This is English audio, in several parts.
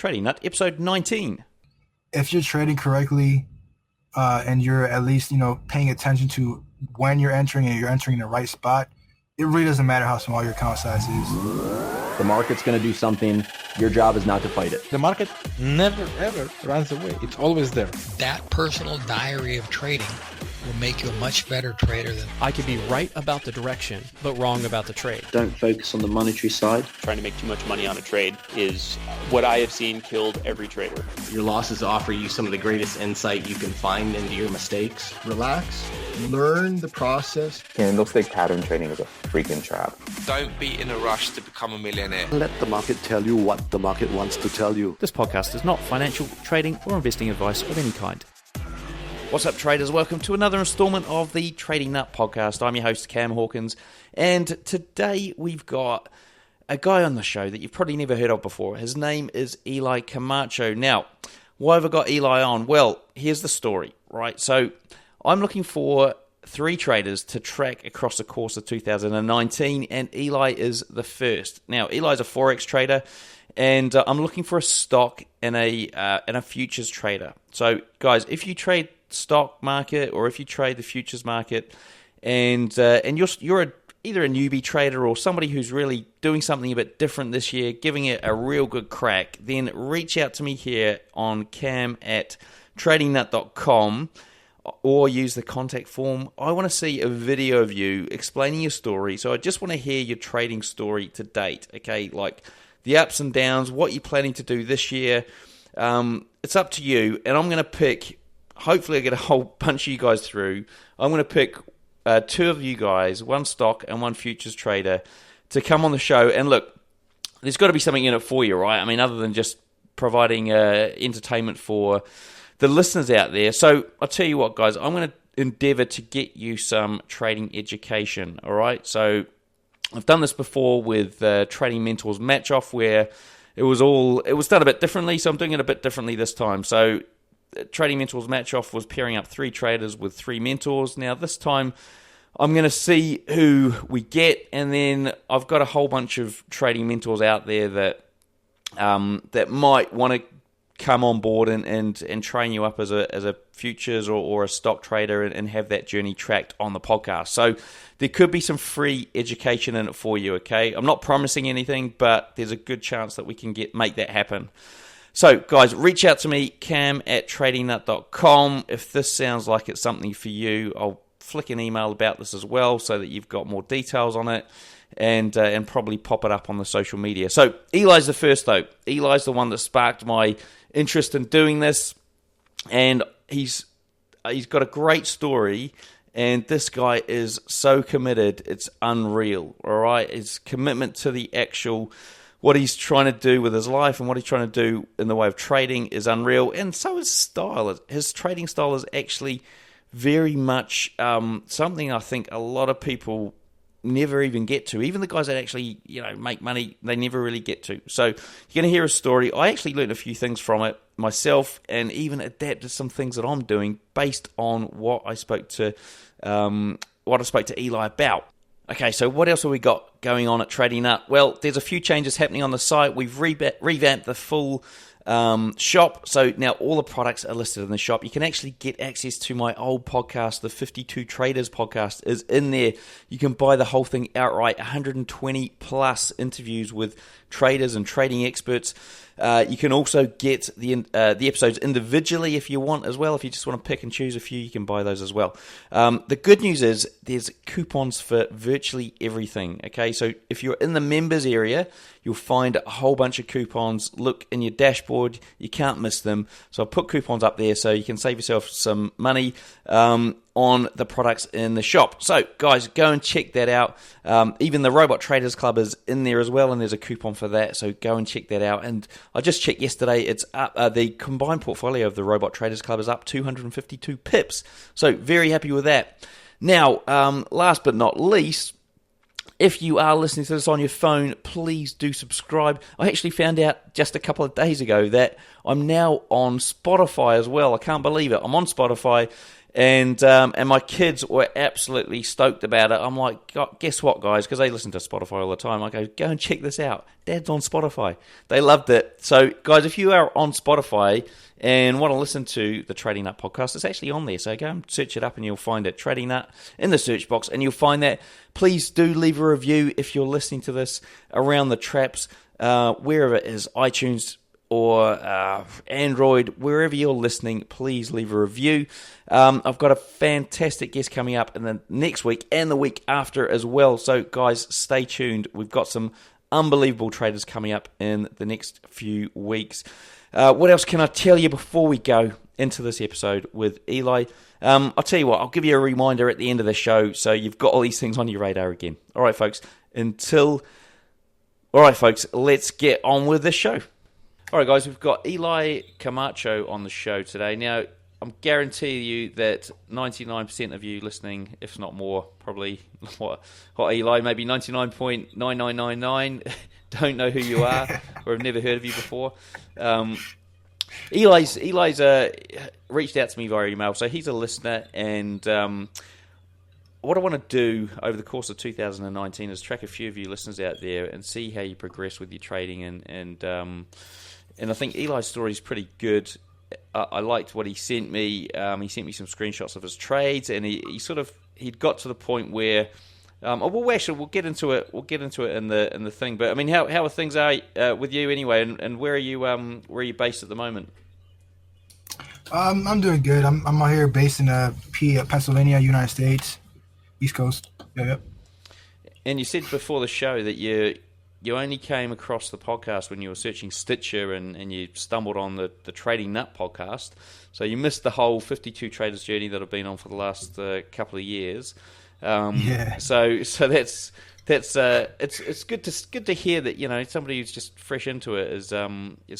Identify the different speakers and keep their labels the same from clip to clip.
Speaker 1: Trading Nut, episode 19.
Speaker 2: If you're trading correctly and you're at least, paying attention to when you're entering and you're entering in the right spot, it really doesn't matter how small your account size is.
Speaker 3: The market's going to do something. Your job is not to fight it.
Speaker 4: The market never, ever runs away. It's always there.
Speaker 5: That personal diary of trading will make you a much better trader than...
Speaker 6: I could be right about the direction, but wrong about the trade.
Speaker 7: Don't focus on the monetary side.
Speaker 8: Trying to make too much money on a trade is what I have seen killed every trader.
Speaker 9: Your losses offer you some of the greatest insight you can find into your mistakes.
Speaker 10: Relax, learn the process.
Speaker 11: Candlestick pattern trading is a freaking trap.
Speaker 12: Don't be in a rush to become a millionaire.
Speaker 13: Let the market tell you what the market wants to tell you.
Speaker 1: This podcast is not financial, trading, or investing advice of any kind. What's up, traders? Welcome to another installment of the Trading Nut podcast. I'm your host, Cam Hawkins, and today we've got a guy on the show that you've probably never heard of before. His name is Eli Camacho. Now, why have I got Eli on? Well, here's the story, right? So, I'm looking for 3 traders to track across the course of 2019, and Eli is the first. Now, Eli's a Forex trader, and I'm looking for a stock and a futures trader. So, guys, if you trade stock market or if you trade the futures market, and you're either a newbie trader or somebody who's really doing something a bit different this year, giving it a real good crack, then reach out to me here on cam@tradingnut.com or use the contact form. I want to see a video of you explaining your story. So I just want to hear your trading story to date, okay? Like the ups and downs, what you're planning to do this year. It's up to you, and I'm going to pick... Hopefully I get a whole bunch of you guys through. I'm going to pick 2 of you guys, one stock and one futures trader, to come on the show. And look, there's got to be something in it for you, right? I mean, other than just providing entertainment for the listeners out there. So I'll tell you what, guys, I'm going to endeavor to get you some trading education, all right? So I've done this before with Trading Mentors Match Off, where it was done a bit differently, so I'm doing it a bit differently this time. So Trading Mentors Match Off was pairing up 3 traders with 3 mentors. Now this time I'm going to see who we get, and then I've got a whole bunch of trading mentors out there that might want to come on board and train you up as a futures or a stock trader and have that journey tracked on the podcast. So there could be some free education in it for you, okay? I'm not promising anything, but there's a good chance that we can make that happen. So, guys, reach out to me, cam@tradingnut.com. If this sounds like it's something for you, I'll flick an email about this as well so that you've got more details on it and probably pop it up on the social media. So, Eli's the first, though. Eli's the one that sparked my interest in doing this, and he's got a great story, and this guy is so committed, it's unreal, all right? His commitment to the actual... what he's trying to do with his life and what he's trying to do in the way of trading is unreal. And so his style. His trading style is actually very much something I think a lot of people never even get to. Even the guys that actually, make money, they never really get to. So you're going to hear a story. I actually learned a few things from it myself and even adapted some things that I'm doing based on what I spoke to Eli about. Okay, so what else have we got going on at Trading Nut? Well, there's a few changes happening on the site. We've revamped the full shop, so now all the products are listed in the shop. You can actually get access to my old podcast, the 52 Traders podcast is in there. You can buy the whole thing outright, 120 plus interviews with traders and trading experts. You can also get the episodes individually if you want as well. If you just want to pick and choose a few, you can buy those as well. The good news is there's coupons for virtually everything. Okay, so if you're in the members area, you'll find a whole bunch of coupons. Look in your dashboard, you can't miss them. So I'll put coupons up there so you can save yourself some money on the products in the shop. So guys, go and check that out. Even the Robot Traders Club is in there as well, and there's a coupon for that, so go and check that out. And I just checked yesterday, it's up, the combined portfolio of the Robot Traders Club is up 252 pips, so very happy with that. Now, last but not least, if you are listening to this on your phone, please do subscribe. I actually found out just a couple of days ago that I'm now on Spotify as well. I can't believe it. I'm on Spotify, And my kids were absolutely stoked about it. I'm like, guess what, guys? Because they listen to Spotify all the time. I go and check this out. Dad's on Spotify. They loved it. So, guys, if you are on Spotify and want to listen to the Trading Nut podcast, it's actually on there. So go and search it up and you'll find it. Trading Nut in the search box, and you'll find that. Please do leave a review if you're listening to this around the traps, wherever it is, iTunes or Android, wherever you're listening, please leave a review. I've got a fantastic guest coming up in the next week and the week after as well. So, guys, stay tuned. We've got some unbelievable traders coming up in the next few weeks. What else can I tell you before we go into this episode with Eli? I'll tell you what, I'll give you a reminder at the end of the show so you've got all these things on your radar again. All right, folks, let's get on with the show. All right, guys, we've got Eli Camacho on the show today. Now, I'm guaranteeing you that 99% of you listening, if not more, probably, what Eli, maybe 99.9999, don't know who you are or have never heard of you before. Eli's reached out to me via email, so he's a listener, and what I want to do over the course of 2019 is track a few of you listeners out there and see how you progress with your trading, and I think Eli's story is pretty good. I liked what he sent me. He sent me some screenshots of his trades, and he'd got to the point where. We'll get into it. We'll get into it in the thing. But I mean, how are things with you anyway? And where are you based at the moment?
Speaker 2: I'm doing good. I'm out here based in Pennsylvania, United States, East Coast. Yep.
Speaker 1: And you said before the show that you only came across the podcast when you were searching Stitcher and you stumbled on the Trading Nut podcast. So you missed the whole 52 traders journey that I've been on for the last couple of years.
Speaker 2: Yeah.
Speaker 1: So that's it's good to hear that somebody who's just fresh into it has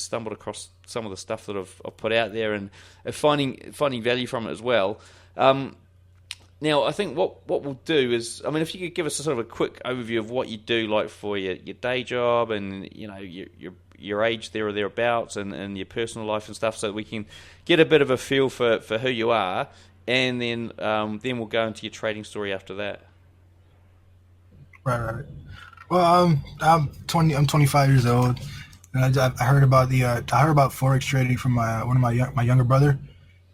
Speaker 1: stumbled across some of the stuff that I've put out there and finding value from it as well. Now, I think what we'll do is, I mean, if you could give us a sort of a quick overview of what you do, like for your day job and your age there or thereabouts, and your personal life and stuff, so that we can get a bit of a feel for who you are, and then we'll go into your trading story after that.
Speaker 2: Right. Well, I'm 25 years old, and I heard about Forex trading from one of my younger brother,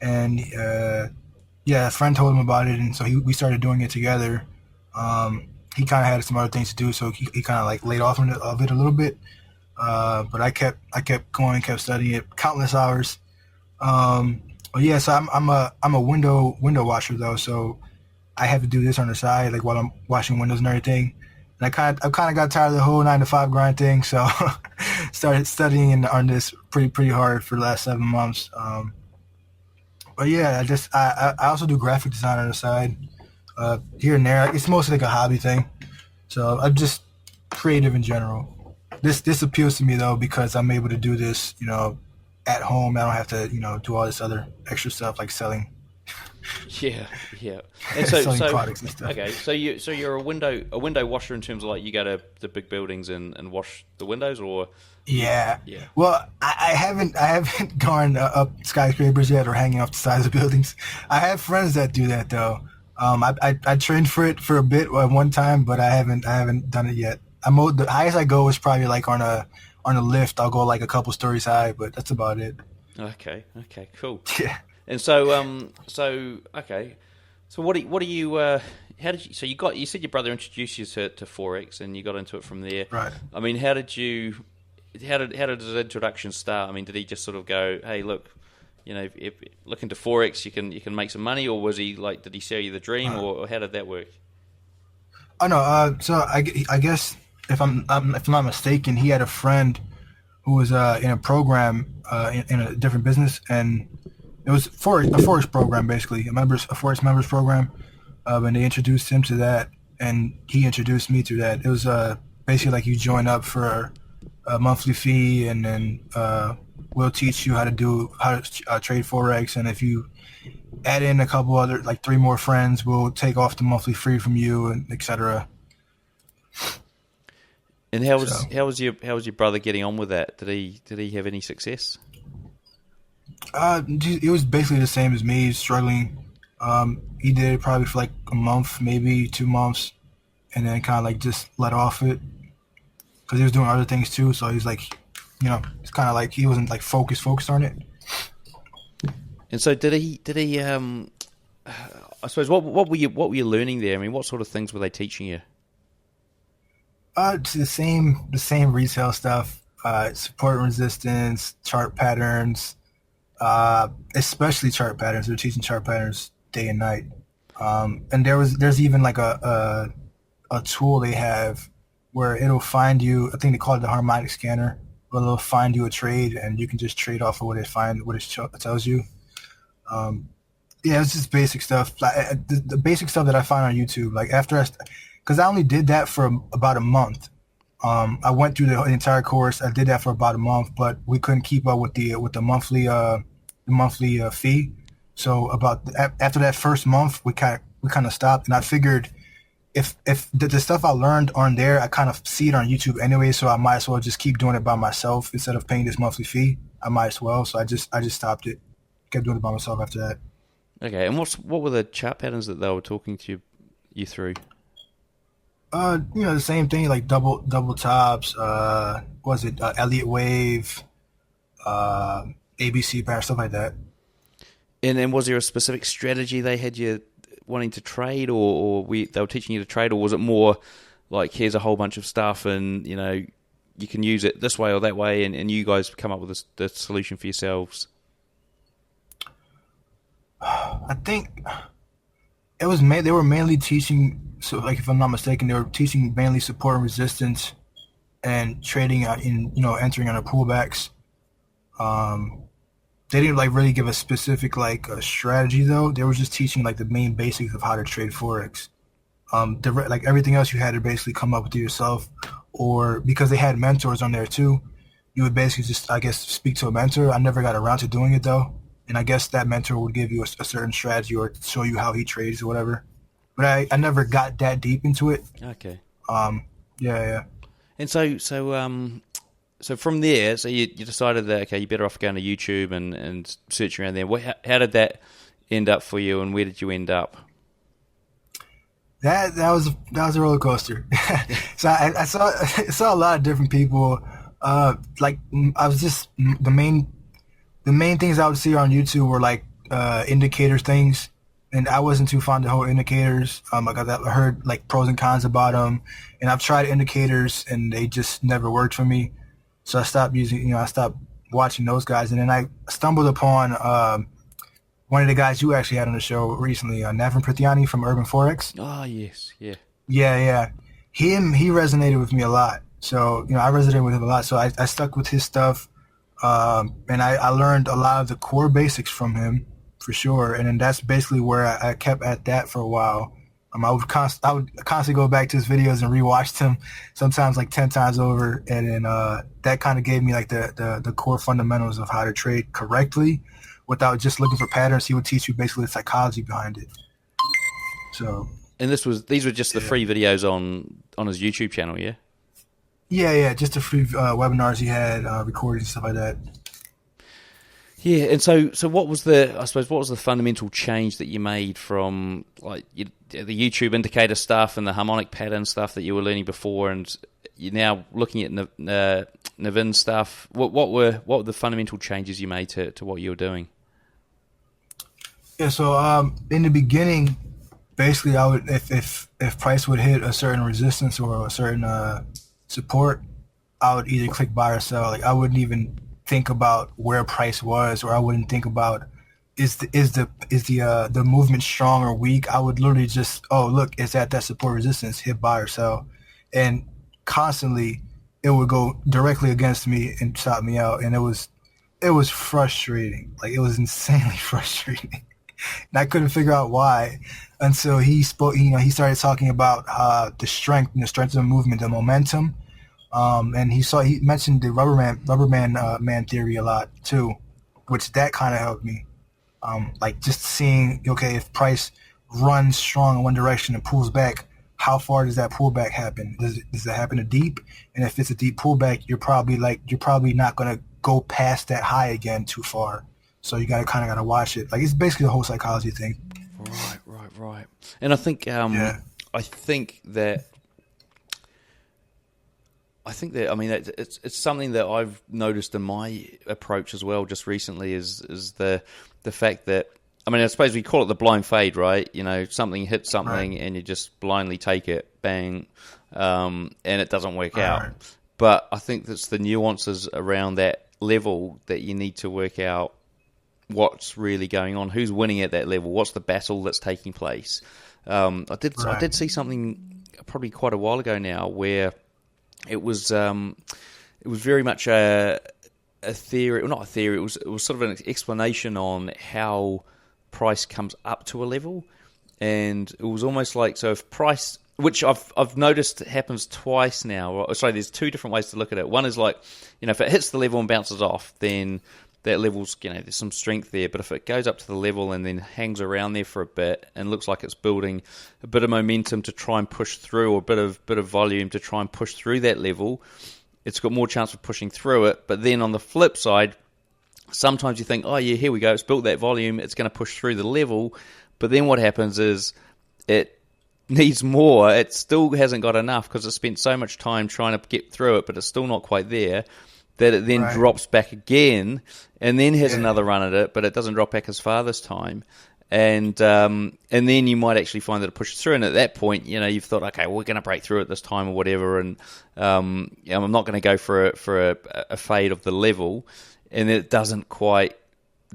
Speaker 2: and a friend told him about it, and so we started doing it together. He kind of had some other things to do, so he kind of like laid off of it a little bit. But I kept going, kept studying it countless hours. But yeah, so I'm a window washer though, so I have to do this on the side, like while I'm washing windows and everything. And I kind of got tired of the whole 9-to-5 grind thing, so started studying on this pretty hard for the last 7 months. But yeah, I also do graphic design on the side, here and there. It's mostly like a hobby thing. So I'm just creative in general. This appeals to me though because I'm able to do this, at home. I don't have to, do all this other extra stuff like selling.
Speaker 1: Yeah. And so
Speaker 2: products and stuff.
Speaker 1: Okay, so you're a window washer in terms of like you go to the big buildings and wash the windows, or
Speaker 2: yeah. Well, I haven't gone up skyscrapers yet or hanging off the sides of buildings. I have friends that do that though. I trained for it for a bit at one time, but I haven't done it yet. The highest I go is probably like on a lift. I'll go like a couple stories high, but that's about it.
Speaker 1: Okay, cool.
Speaker 2: Yeah.
Speaker 1: And so what do you how did you? So you said your brother introduced you to Forex, and you got into it from there.
Speaker 2: Right.
Speaker 1: I mean, how did his introduction start? I mean, did he just sort of go, "Hey, look, if look into Forex, you can make some money," or was he like, did he sell you the dream, or how did that work?
Speaker 2: Oh no. So I guess if I'm not mistaken, he had a friend who was in a program in a different business, and it was a Forex program, basically, a Forex members program, and they introduced him to that, and he introduced me to that. It was basically like you join up for a monthly fee, and then we'll teach you how to trade Forex, and if you add in a couple other, like 3 more friends, we'll take off the monthly fee from you, and etc.
Speaker 1: And how was your brother getting on with that? Did he have any success?
Speaker 2: It was basically the same as me, struggling He did it probably for like a month, maybe 2 months, and then kind of like just let off it because he was doing other things too. So he's like, it's kind of like he wasn't like focused on it.
Speaker 1: And so did he? I suppose what were you learning there? I mean, what sort of things were they teaching you?
Speaker 2: It's the same retail stuff. Support and resistance, chart patterns, especially chart patterns. They're teaching chart patterns day and night. And there's even like a tool they have where it'll find you. I think they call it the harmonic scanner. Where it'll find you a trade, and you can just trade off of what it tells you. Yeah, it's just basic stuff. Like, the basic stuff that I find on YouTube. Like because I only did that for about a month. I went through the entire course. I did that for about a month, but we couldn't keep up with the monthly fee. So after that first month, we kind of stopped. And I figured if the stuff I learned on there, I kind of see it on YouTube anyway. So I might as well just keep doing it by myself instead of paying this monthly fee. I might as well. So I just stopped it. Kept doing it by myself after that.
Speaker 1: Okay, and what were the chart patterns that they were talking to you through?
Speaker 2: The same thing, like double tops. Was it Elliott wave, ABC pattern, stuff like that.
Speaker 1: And then was there a specific strategy they had you wanting to trade, or they were teaching you to trade, or was it more like here's a whole bunch of stuff and you can use it this way or that way, and you guys come up with the solution for yourselves?
Speaker 2: I think it was they were mainly teaching. So, like, if I'm not mistaken, they were teaching mainly support and resistance, and trading entering on the pullbacks. They didn't like really give a specific a strategy though. They were just teaching like the main basics of how to trade Forex. Like everything else you had to basically come up with yourself, or because they had mentors on there too, you would basically just, I guess, speak to a mentor. I never got around to doing it though. And I guess that mentor would give you a certain strategy or show you how he trades or whatever. But I never got that deep into it.
Speaker 1: Okay.
Speaker 2: Yeah.
Speaker 1: And so from there, so you decided that, okay, you're better off going to YouTube and searching around there. How did that end up for you, and where did you end up?
Speaker 2: That was a roller coaster. So I saw a lot of different people. Like I was just the main things I would see on YouTube were like indicator things, and I wasn't too fond of whole indicators. I heard like pros and cons about them, and I've tried indicators and they just never worked for me. So I stopped I stopped watching those guys, and then I stumbled upon one of the guys you actually had on the show recently, Navin Prithiani from Urban Forex.
Speaker 1: Oh yes, yeah.
Speaker 2: Yeah. He resonated with me a lot. So I resonated with him a lot. So I stuck with his stuff. And I learned a lot of the core basics from him for sure. And then that's basically where I kept at that for a while. I would constantly go back to his videos and rewatch them, sometimes like 10 times over. And then that kind of gave me like the core fundamentals of how to trade correctly without just looking for patterns. He would teach you basically the psychology behind it. So.
Speaker 1: And these were just the free videos on his YouTube channel, yeah?
Speaker 2: Yeah, just the free webinars he had, recordings and stuff like that.
Speaker 1: Yeah, and so what was the fundamental change that you made from like the YouTube indicator stuff and the harmonic pattern stuff that you were learning before, and you're now looking at Navin stuff? What were the fundamental changes you made to what you were doing?
Speaker 2: Yeah, so in the beginning, basically, I would if price would hit a certain resistance or a certain support, I would either click buy or sell. Like I wouldn't even think about where price was, or I wouldn't think about is the movement strong or weak. I would literally just, look, it's at that support resistance, hit buy or sell, and constantly it would go directly against me and stop me out, and it was frustrating. Like it was insanely frustrating, and I couldn't figure out why until he spoke. He started talking about the strength of the movement, the momentum. And he mentioned the rubber man theory a lot too, which that kind of helped me. Like just seeing, okay, if price runs strong in one direction and pulls back, how far does that pullback happen? Does it happen a deep? And if it's a deep pullback, you're probably not gonna go past that high again too far. So you gotta watch it. Like it's basically the whole psychology thing.
Speaker 1: Right. And I think I mean it's something that I've noticed in my approach as well just recently is the fact that, I mean, I suppose we call it the blind fade, right? You know, something hits something and you just blindly take it, bang, and it doesn't work out.
Speaker 2: Right.
Speaker 1: But I think that's the nuances around that level that you need to work out what's really going on, who's winning at that level, what's the battle that's taking place. I did see something probably quite a while ago now where it was very much a theory, well, not a theory. It was sort of an explanation on how price comes up to a level, and it was almost like, so if price, which I've noticed happens twice now. Sorry, there's two different ways to look at it. One is like, you know, if it hits the level and bounces off, then that level's, you know, there's some strength there. But if it goes up to the level and then hangs around there for a bit and looks like it's building a bit of momentum to try and push through, or a bit of volume to try and push through that level, it's got more chance of pushing through it. But then on the flip side, sometimes you think, oh yeah, here we go, it's built that volume, it's going to push through the level. But then what happens is it needs more. It still hasn't got enough because it spent so much time trying to get through it, but it's still not quite there, that it then drops back again and then has another run at it, but it doesn't drop back as far this time. And then you might actually find that it pushes through, and at that point, you know, you've thought, okay, we're going to break through it this time or whatever, and I'm not going to go for a fade of the level, and it doesn't quite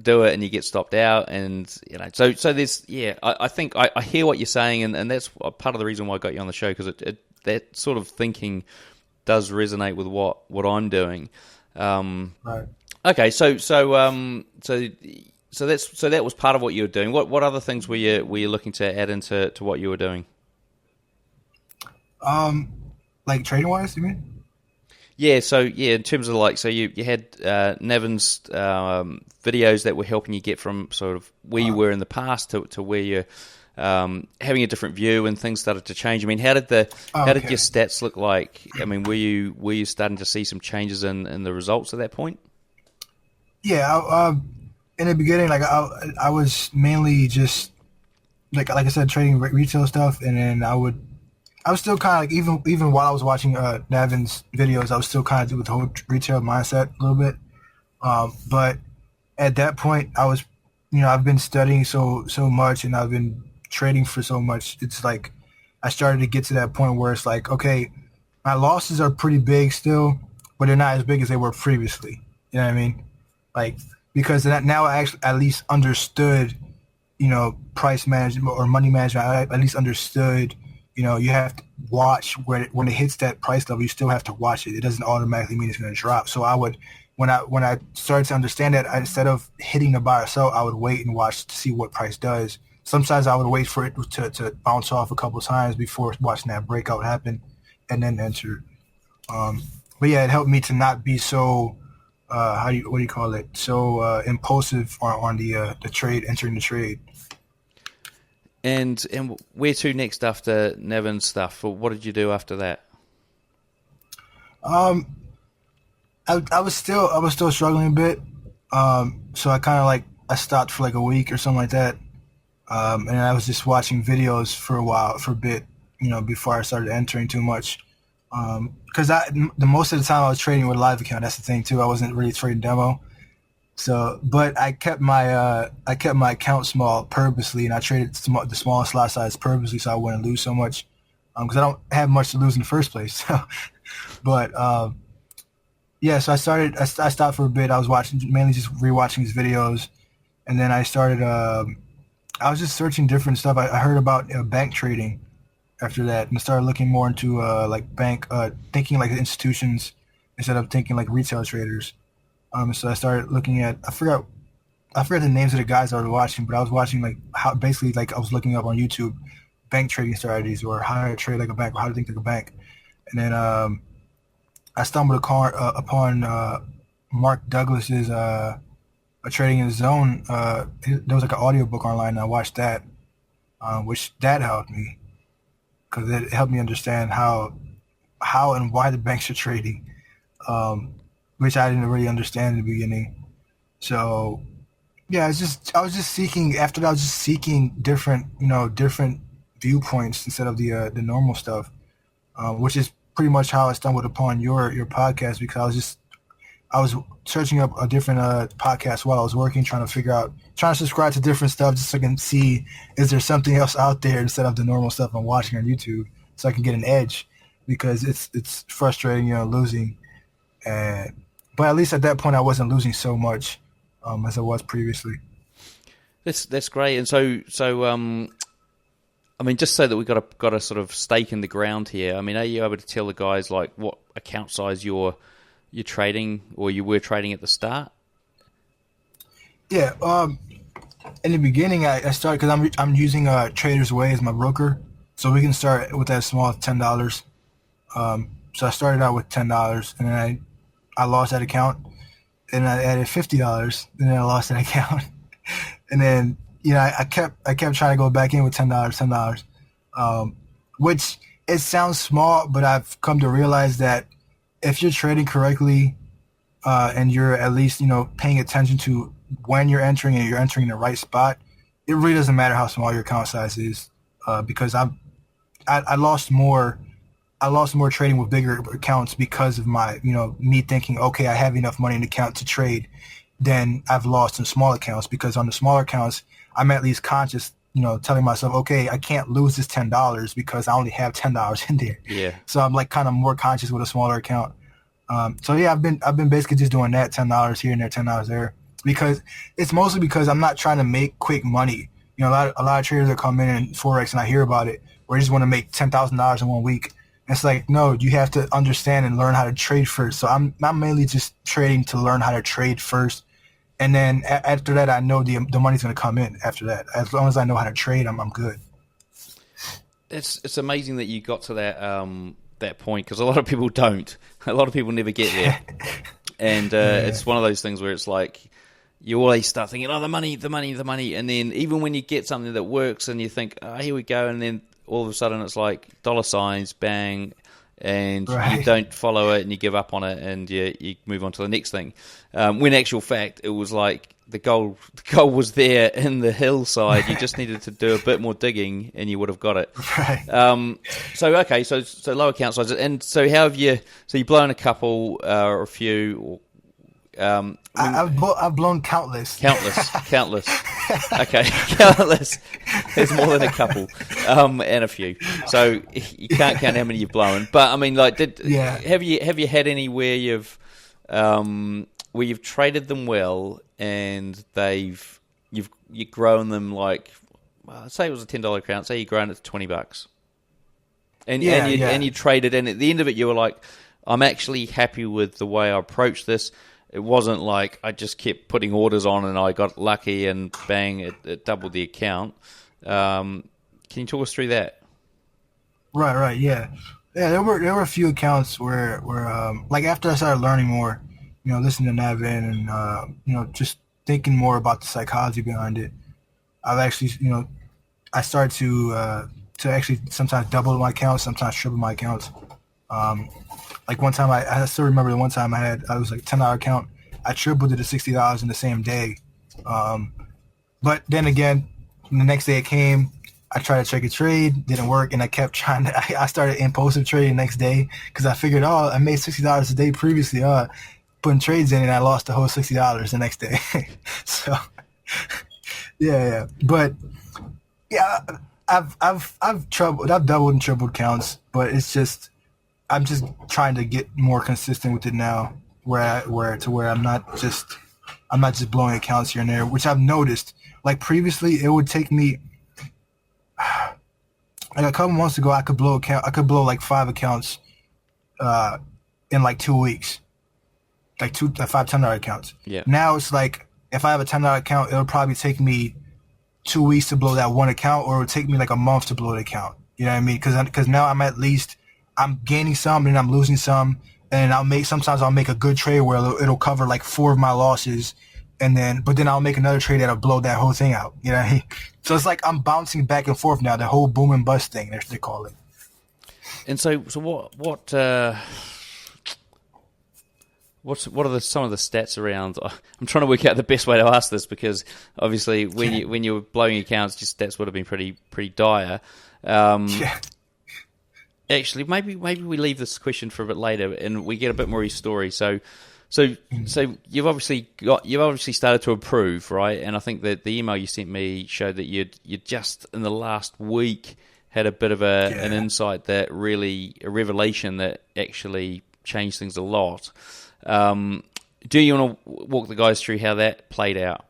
Speaker 1: do it, and you get stopped out, and you know, so there's, I think I hear what you're saying, and that's part of the reason why I got you on the show, because that sort of thinking does resonate with what I'm doing.
Speaker 2: Right.
Speaker 1: Okay, so that was part of what you were doing. What other things were you looking to add into what you were doing?
Speaker 2: Like trading wise, you mean?
Speaker 1: Yeah, in terms of like, so you had Nevin's videos that were helping you get from sort of where you were in the past to where you're having a different view, and things started to change. I mean, how did your stats look like? I mean, were you starting to see some changes in the results at that point?
Speaker 2: Yeah, in the beginning, like I was mainly just like I said, trading retail stuff, and then I was still kind of like, even while I was watching Nevin's videos, I was still kind of with the whole retail mindset a little bit. But at that point, I was, I've been studying so much, and I've been trading for so much. It's like I started to get to that point where it's like, okay, my losses are pretty big still, but they're not as big as they were previously. You know what I mean? Like, because now I actually at least understood, price management or money management. I at least understood, you have to watch when it hits that price level. You still have to watch it. It doesn't automatically mean it's going to drop. So I would, when I started to understand that, instead of hitting the buy or sell, I would wait and watch to see what price does. Sometimes I would wait for it to bounce off a couple of times before watching that breakout happen, and then enter. But yeah, it helped me to not be so so impulsive on the trade, entering the trade.
Speaker 1: And where to next after Nevin's stuff? Or what did you do after that?
Speaker 2: I was still struggling a bit. So I kind of I stopped for like a week or something like that. And I was just watching videos for a bit, before I started entering too much. Because the most of the time I was trading with a live account. That's the thing too. I wasn't really trading demo. So, but I kept my account small purposely, and I traded the smallest lot size purposely so I wouldn't lose so much. Because I don't have much to lose in the first place. So, but yeah. So I stopped for a bit. I was mainly just rewatching his videos, and then I started. I was just searching different stuff. I heard about bank trading after that, and started looking more into bank, thinking like institutions instead of thinking like retail traders. So I started looking at, I forgot the names of the guys I was watching, but I was watching I was looking up on YouTube bank trading strategies, or how to trade like a bank, or how to think like a bank. And then I stumbled upon Mark Douglas's Trading in the Zone. There was like an audiobook online, and I watched that, which that helped me, because it helped me understand how and why the banks are trading, which I didn't really understand in the beginning. So Yeah, I was just seeking after that. I was just seeking different viewpoints instead of the normal stuff, which is pretty much how I stumbled upon your podcast because I was searching up a different podcast while I was working, trying to subscribe to different stuff just so I can see is there something else out there instead of the normal stuff I'm watching on YouTube, so I can get an edge because it's frustrating, losing. But at least at that point I wasn't losing so much as I was previously.
Speaker 1: That's great. And so I mean, just so that we've got a sort of stake in the ground here. I mean, are you able to tell the guys like what account size you're trading or you were trading at the start?
Speaker 2: Yeah. In the beginning, I started because I'm using Trader's Way as my broker, so we can start with that small $10. So I started out with $10, and then I lost that account, and I added $50, and then I lost that account, and then I kept trying to go back in with $10, which it sounds small, but I've come to realize that if you're trading correctly, and you're at least paying attention to when you're entering and you're entering in the right spot, it really doesn't matter how small your account size is, because I lost more trading with bigger accounts because of my me thinking, okay, I have enough money in the account to trade, than I've lost in small accounts, because on the smaller accounts I'm at least conscious, telling myself, okay, I can't lose this $10 because I only have $10 in there.
Speaker 1: Yeah.
Speaker 2: So I'm like kind of more conscious with a smaller account. So yeah, I've been basically just doing that, $10 here and there, $10 there, because it's mostly because I'm not trying to make quick money. A lot of traders that come in Forex and I hear about it, where they just want to make $10,000 in 1 week. It's like, no, you have to understand and learn how to trade first. So I'm mainly just trading to learn how to trade first. And then after that, I know the money's going to come in after that. As long as I know how to trade, I'm good.
Speaker 1: It's amazing that you got to that point, because a lot of people don't. A lot of people never get there. And it's one of those things where it's like you always start thinking, oh, the money. And then even when you get something that works and you think, oh, here we go. And then all of a sudden it's like dollar signs, bang, and you don't follow it and you give up on it and you move on to the next thing. When in actual fact, it was like the goal was there in the hillside. You just needed to do a bit more digging and you would have got it.
Speaker 2: Right.
Speaker 1: So low account sizes. And so how have you? So you've blown a couple or a few.
Speaker 2: I've blown countless.
Speaker 1: Countless. Okay, countless. There's more than a couple, and a few. So you can't count how many you've blown. But I mean, like, have you had any where you've traded them well and you've grown them, like, say it was a $10 account, say you've grown it to $20, and you traded, and at the end of it you were like, I'm actually happy with the way I approached this. It wasn't like I just kept putting orders on and I got lucky and bang, it doubled the account. Can you talk us through that?
Speaker 2: Right, yeah. Yeah, there were a few accounts where like after I started learning more, listening to Navin and just thinking more about the psychology behind it, I've actually I started to actually sometimes double my accounts, sometimes triple my accounts. Like one time, I still remember the one time I was like $10 account. I tripled it to $60 in the same day. But then again, the next day it came, I tried to check a trade, didn't work, and I kept trying to. I started impulsive trading the next day because I figured, I made $60 a day previously, putting trades in, and I lost the whole $60 the next day. So, yeah. But yeah, I've doubled and tripled counts, but it's just. I'm just trying to get more consistent with it now, where I'm not just blowing accounts here and there, which I've noticed. Like previously, it would take me like a couple months ago, I could blow like 5 accounts in like 2 weeks, like 5 $10 accounts.
Speaker 1: Yeah.
Speaker 2: Now it's like if I have a $10 account, it'll probably take me 2 weeks to blow that one account, or it'll take me like a month to blow the account. You know what I mean? Because now I'm gaining some and I'm losing some, and sometimes I'll make a good trade where it'll cover like 4 of my losses, but then I'll make another trade that'll blow that whole thing out. You know what I mean? So it's like I'm bouncing back and forth now, the whole boom and bust thing, they call it.
Speaker 1: What are some of the stats around? I'm trying to work out the best way to ask this because obviously when you were blowing accounts, your stats would have been pretty dire. Actually, maybe we leave this question for a bit later and we get a bit more of your story. So you've obviously started to improve, right? And I think that the email you sent me showed that you just in the last week had a bit of an insight a revelation that actually changed things a lot. Do you want to walk the guys through how that played out?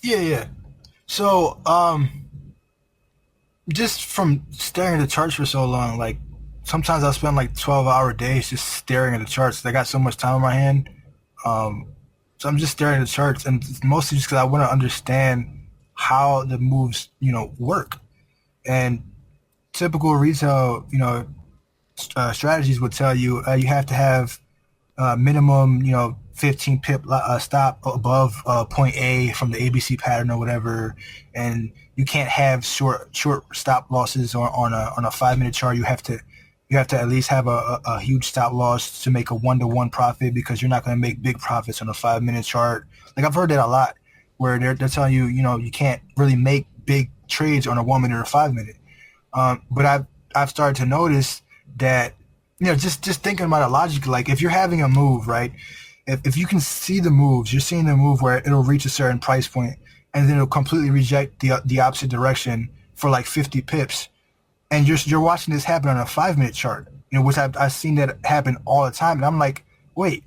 Speaker 2: Yeah. So, just from staring at the charts for so long, like sometimes I'll spend like 12-hour days just staring at the charts. I got so much time on my hand. So I'm just staring at the charts, and it's mostly just because I want to understand how the moves, work. And typical retail, strategies would tell you you have to have minimum, 15 pip stop above point A from the ABC pattern or whatever, and you can't have short stop losses on a 5-minute chart. You have to at least have a huge stop loss to make a 1-to-1 profit because you're not going to make big profits on a 5-minute chart. Like I've heard that a lot, where they're telling you, you can't really make big trades on a 1-minute or 5-minute. But I've started to notice that, just thinking about it logically, like if you're having a move, right? If you can see the moves, you're seeing the move where it'll reach a certain price point and then it'll completely reject the opposite direction for like 50 pips. And you're watching this happen on a 5-minute chart, which I've seen that happen all the time. And I'm like, wait,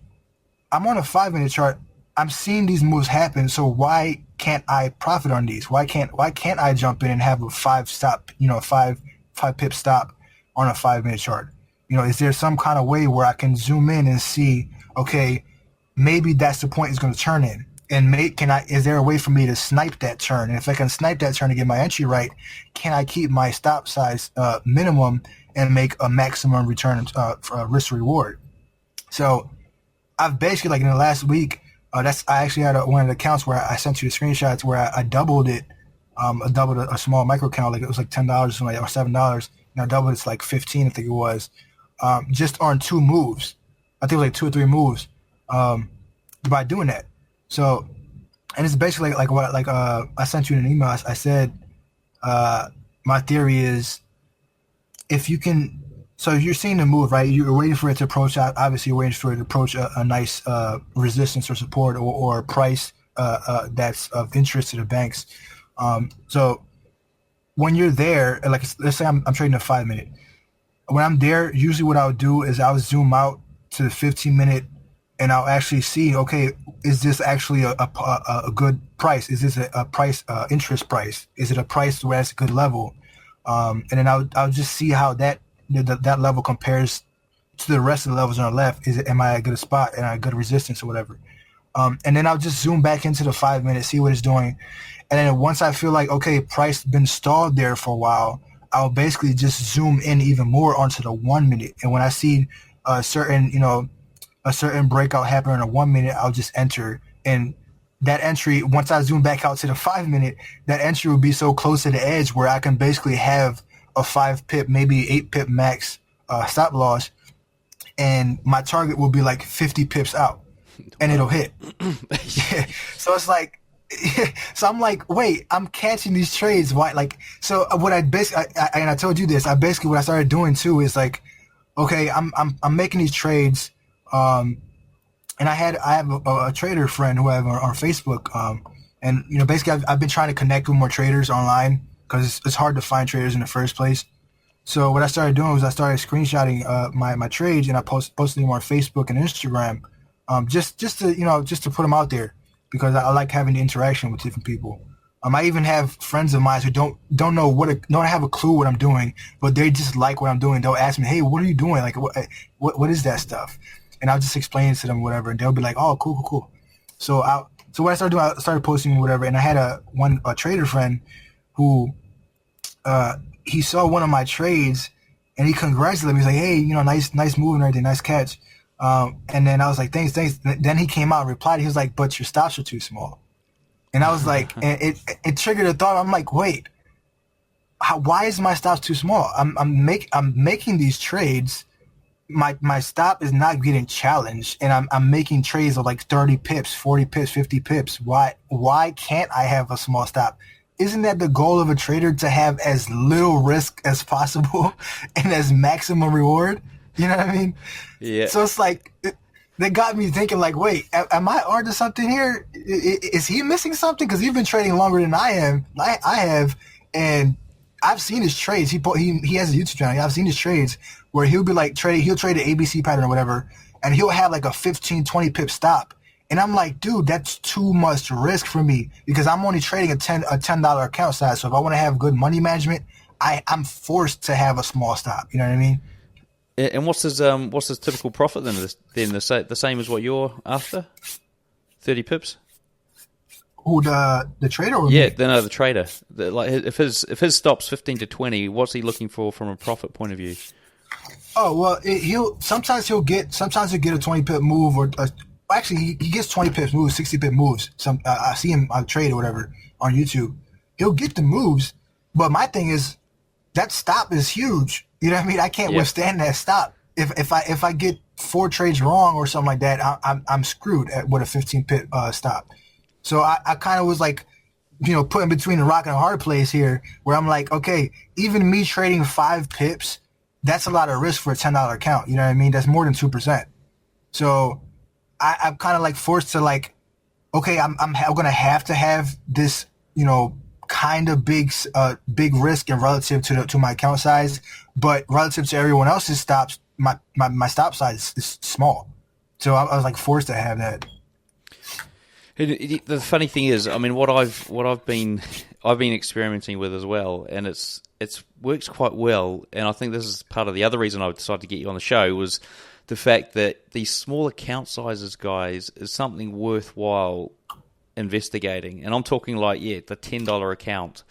Speaker 2: I'm on a 5-minute chart. I'm seeing these moves happen. So why can't I profit on these? Why can't I jump in and have a 5 pip stop on a 5-minute chart? Is there some kind of way where I can zoom in and see, okay, maybe that's the point it's going to turn in? And is there a way for me to snipe that turn? And if I can snipe that turn to get my entry right, can I keep my stop size minimum and make a maximum return risk reward? So I've basically, like in the last week, I actually had one of the accounts where I sent you the screenshots where I doubled it. I doubled a small micro account, like it was like $10 or something, or $7. And I doubled it to like 15, I think it was, just on 2 moves. I think it was like 2 or 3 moves by doing that. So, and it's basically like I sent you an email. I said, my theory is if you can, so you're seeing the move, right? You're waiting for it to approach out. Obviously, you're waiting for it to approach a nice resistance or support or price that's of interest to the banks. So when you're there, like let's say I'm trading a 5-minute. When I'm there, usually what I would do is I would zoom out to the 15-minute. And I'll actually see, okay, is this actually a good price? Is this a price, interest price? Is it a price where it's a good level? And then I'll just see how that level compares to the rest of the levels on the left. Am I at a good spot? Am I a good resistance or whatever? And then I'll just zoom back into the 5-minute, see what it's doing. And then once I feel like, okay, price been stalled there for a while, I'll basically just zoom in even more onto the 1-minute. And when I see a certain breakout happen in a 1-minute, I'll just enter. And that entry, once I zoom back out to the 5-minute, that entry will be so close to the edge where I can basically have a 5 pip, maybe 8 pip max stop loss. And my target will be like 50 pips out and it'll hit. So it's like, so I'm like, wait, I'm catching these trades. Why? Like, so what I basically, and I told you this, what I started doing too is like, okay, I'm making these trades. And I have a trader friend who I have on Facebook. And basically I've been trying to connect with more traders online because it's hard to find traders in the first place. So what I started doing was I started screenshotting my trades and I posted them on Facebook and Instagram, just to put them out there because I like having the interaction with different people. I even have friends of mine who don't have a clue what I'm doing, but they just like what I'm doing. They'll ask me, "Hey, what are you doing? Like, what is that stuff?" And I'll just explain it to them, whatever, and they'll be like, "Oh, cool." So what I started doing, I started posting whatever, and I had a trader friend who he saw one of my trades, and he congratulated me. He's like, "Hey, nice move and everything, nice catch." And then I was like, "Thanks." Then he came out and replied. He was like, "But your stops are too small." And I was like, and it triggered a thought. I'm like, wait, why is my stops too small? I'm making these trades my stop is not getting challenged, and I'm making trades of like 30 pips, 40 pips, 50 pips. Why can't I have a small stop? Isn't that the goal of a trader, to have as little risk as possible and as maximum reward? You know what I mean?
Speaker 1: Yeah.
Speaker 2: So it's like, that got me thinking, like, wait, am I onto something here? Is he missing something? Because he's been trading longer than I have, and I've seen his trades. He has a YouTube channel. I've seen his trades where he'll be like he'll trade an ABC pattern or whatever, and he'll have like a 15, 20 pip stop. And I'm like, dude, that's too much risk for me, because I'm only trading a $10 account size. So if I want to have good money management, I'm forced to have a small stop. You know what I mean?
Speaker 1: And what's his typical profit then? The same as what you're after? 30 pips?
Speaker 2: Who, the trader? Or
Speaker 1: yeah,
Speaker 2: me?
Speaker 1: no, the trader. Like if his stop's 15 to 20, what's he looking for from a profit point of view?
Speaker 2: Oh well, sometimes he'll get a 20 pip move, or actually he gets 20 pips moves, 60 pip moves. I see him on trade or whatever on YouTube. He'll get the moves, but my thing is that stop is huge. You know what I mean? I can't withstand that stop. If I get 4 trades wrong or something like that, I'm screwed with a 15 pip stop. So I kind of was like, put in between a rock and a hard place here, where I'm like, okay, even me trading 5 pips, that's a lot of risk for a $10 account. You know what I mean? That's more than 2%. So I'm kind of like forced to like, okay, I'm going to have this, kind of big risk and relative to my account size, but relative to everyone else's stops, my stop size is small. So I was like forced to have that.
Speaker 1: The funny thing is, I mean, what I've been experimenting with as well, and it's works quite well. And I think this is part of the other reason I decided to get you on the show, was the fact that these small account sizes, guys, is something worthwhile investigating. And I'm talking like, the $10 account